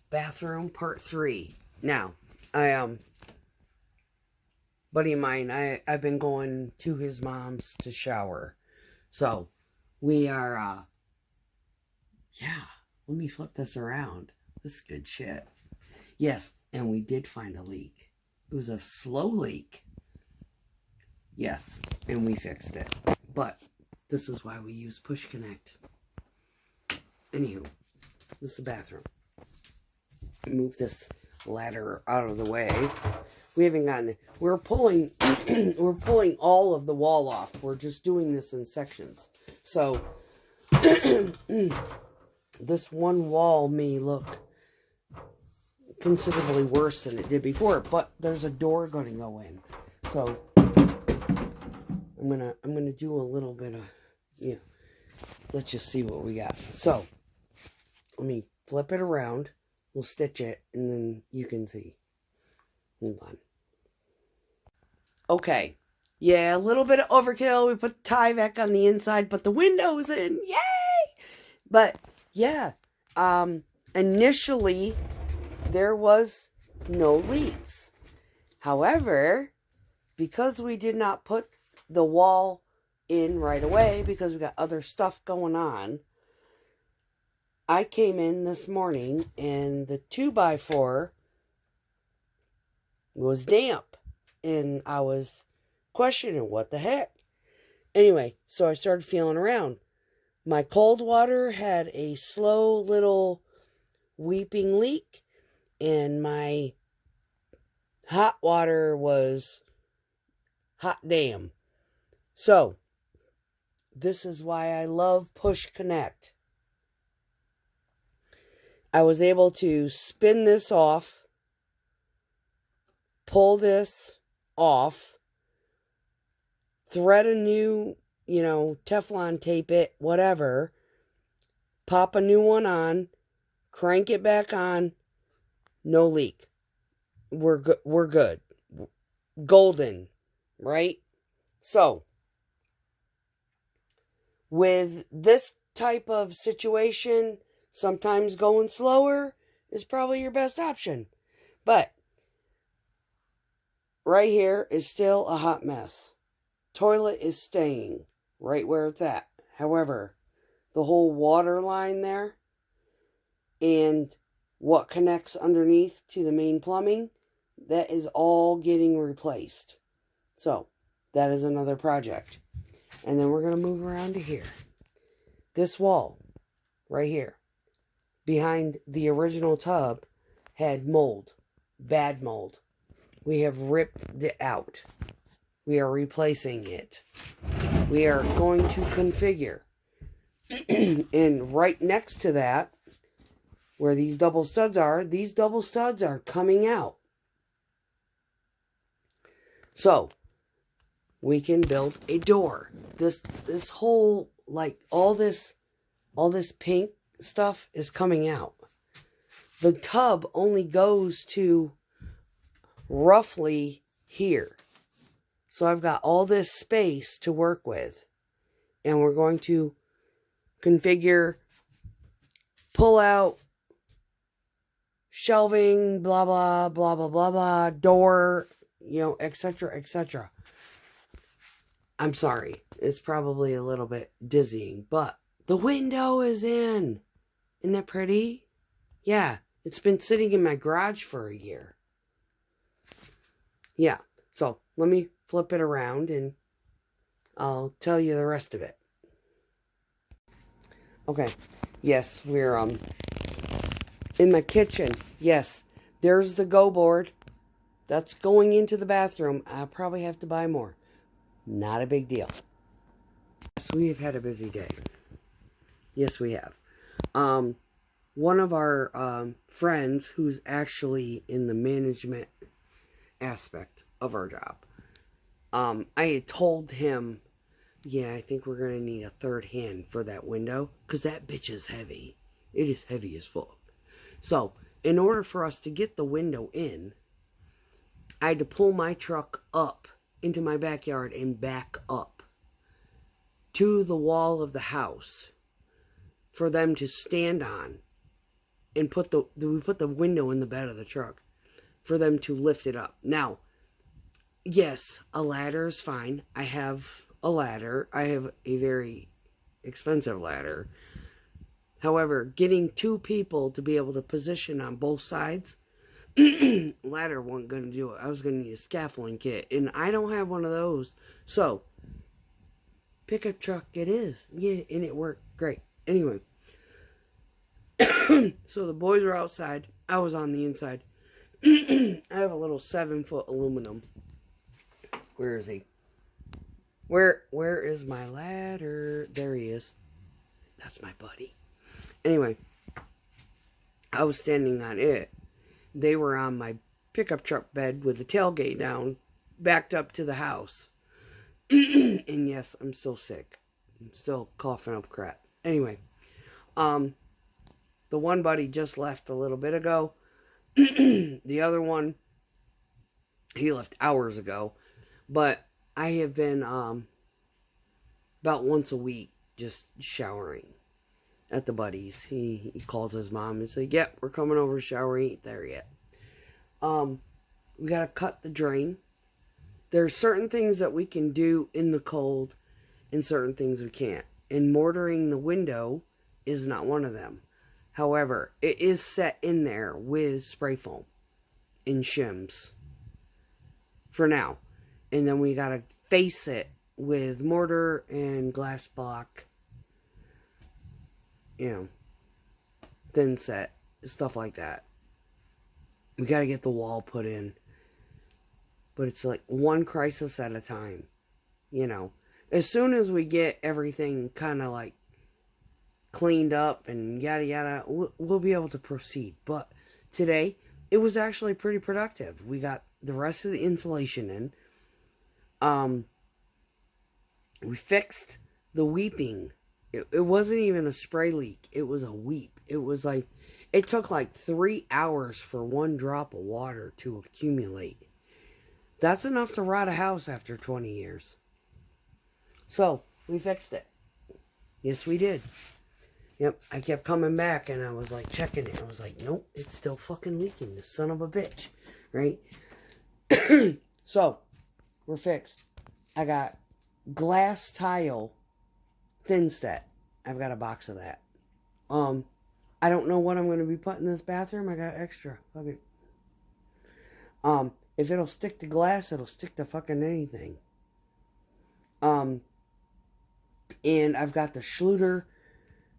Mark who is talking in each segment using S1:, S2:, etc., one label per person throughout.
S1: bathroom part 3. Now, buddy of mine, I've been going to his mom's to shower. So, we are, yeah, let me flip this around. This is good shit. Yes, and we did find a leak. It was a slow leak. Yes, and we fixed it. But this is why we use Push Connect. Anywho, this is the bathroom. Move this ladder out of the way. We haven't gotten it. We're pulling we're pulling all of the wall off. We're just doing this in sections. So this one wall may look considerably worse than it did before, but there's a door going to go in. So I'm gonna do a little bit of, let's just see what we got. So let me flip it around. We'll stitch it, and then you can see. Hold on. Okay. Yeah, a little bit of overkill. We put the Tyvek on the inside, but the window's in. Yay! But, yeah. Initially, there was no leaks. However, because we did not put the wall in right away, because we got other stuff going on, I came in this morning and the 2x4 was damp. And I was questioning what the heck. Anyway, so I started feeling around. My cold water had a slow little weeping leak. And my hot water was hot damn. So, this is why I love Push Connect. I was able to spin this off, pull this off, thread a new, Teflon tape it, whatever, pop a new one on, crank it back on, no leak. We're good. Golden, right? So, with this type of situation, sometimes going slower is probably your best option. But right here is still a hot mess. Toilet is staying right where it's at. However, the whole water line there and what connects underneath to the main plumbing, that is all getting replaced. So, that is another project. And then we're going to move around to here. This wall, right here, behind the original tub, had mold. Bad mold. We have ripped it out. We are replacing it. We are going to configure. And right next to that, where these double studs are coming out. So, we can build a door. This whole, all this pink stuff is coming out. The tub only goes to roughly here. So I've got all this space to work with. And we're going to configure, pull out, shelving, blah, blah, blah, blah, blah, blah, door, etc., etc. I'm sorry. It's probably a little bit dizzying, but the window is in. Isn't that pretty? Yeah, it's been sitting in my garage for a year. Yeah, so let me flip it around and I'll tell you the rest of it. Okay, yes, we're in my kitchen. Yes, there's the go board. That's going into the bathroom. I'll probably have to buy more. Not a big deal. Yes, we have had a busy day. Yes, we have. One of our friends who's actually in the management aspect of our job, I had told him, yeah, I think we're going to need a third hand for that window, because that bitch is heavy. It is heavy as fuck. So, in order for us to get the window in, I had to pull my truck up into my backyard and back up to the wall of the house for them to stand on and we put the window in the bed of the truck for them to lift it up. Now, yes, a ladder is fine. I have a ladder. I have a very expensive ladder. However, getting 2 people to be able to position on both sides, ladder wasn't going to do it. I was going to need a scaffolding kit, and I don't have one of those. So, pickup truck it is. Yeah, and it worked great. Anyway, so the boys were outside. I was on the inside. I have a little 7-foot aluminum. Where is he? Where is my ladder? There he is. That's my buddy. Anyway, I was standing on it. They were on my pickup truck bed with the tailgate down, backed up to the house. And yes, I'm still sick. I'm still coughing up crap. Anyway, the one buddy just left a little bit ago. The other one, he left hours ago. But I have been about once a week just showering at the buddies. He calls his mom and says, "Yep, we're coming over to shower. He ain't there yet." We gotta cut the drain. There are certain things that we can do in the cold and certain things we can't. And mortaring the window is not one of them. However, it is set in there with spray foam and shims for now. And then we gotta face it with mortar and glass block. You know, thin set, stuff like that. We gotta get the wall put in. But it's like one crisis at a time. You know, as soon as we get everything kind of like cleaned up and yada yada, we'll be able to proceed. But today, it was actually pretty productive. We got the rest of the insulation in. We fixed the weeping. It wasn't even a spray leak. It was a weep. It was like, it took like 3 hours for one drop of water to accumulate. That's enough to rot a house after 20 years. So, we fixed it. Yes, we did. Yep, I kept coming back and I was like checking it. I was like, nope, it's still fucking leaking, this son of a bitch. Right? So, we're fixed. I got glass tile thin set. I've got a box of that. I don't know what I'm going to be putting in this bathroom. I got extra. Okay. If it'll stick to glass, it'll stick to fucking anything. And I've got the Schluter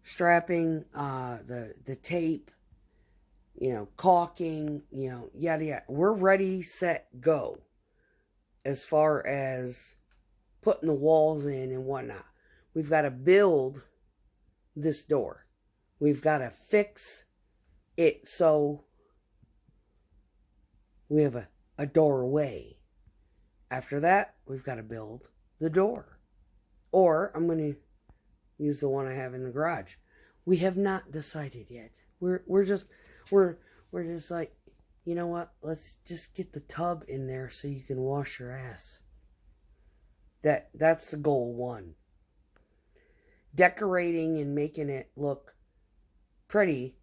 S1: strapping, the tape, you know, caulking, you know, yada yada. We're ready, set, go. As far as putting the walls in and whatnot. We've got to build this door. We've got to fix it so we have a doorway. After that, we've got to build the door. Or I'm going to use the one I have in the garage. We have not decided yet. We're just like, you know what? Let's just get the tub in there so you can wash your ass. That's the goal 1. Decorating and making it look pretty.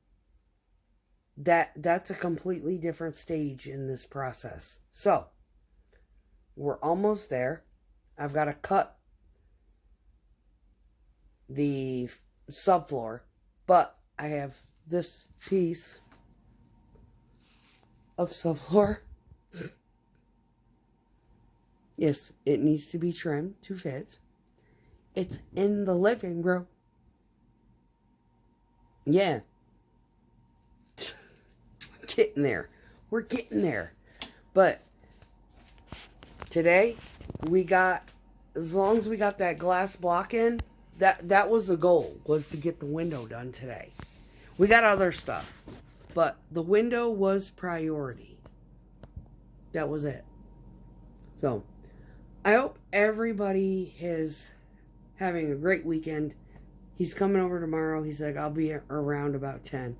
S1: That's a completely different stage in this process. So, we're almost there. I've got to cut the subfloor, but I have this piece of subfloor. Yes, it needs to be trimmed to fit. It's in the living room. Yeah. We're getting there. We're getting there. But today, we got, as long as we got that glass block in, that was the goal, was to get the window done today. We got other stuff, but the window was priority. That was it. So, I hope everybody is having a great weekend. He's coming over tomorrow. He's like, I'll be around about 10.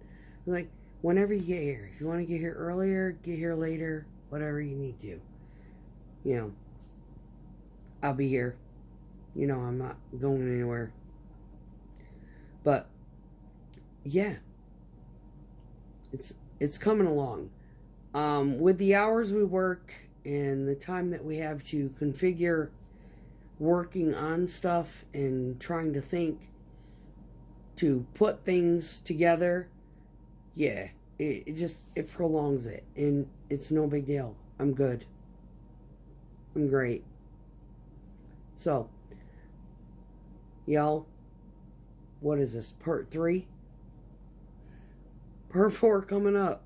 S1: I'm like, whenever you get here. If you want to get here earlier, get here later, whatever you need to. You know, I'll be here. You know, I'm not going anywhere. But, yeah. it's coming along. With the hours we work and the time that we have to configure working on stuff and trying to think to put things together, yeah, it prolongs it, and it's no big deal. I'm good. I'm great. So, y'all, what is this, part 3? Part 4 coming up.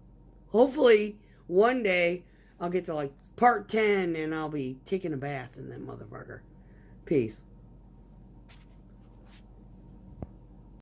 S1: Hopefully, one day, I'll get to like part 10 and I'll be taking a bath in that motherfucker. Peace.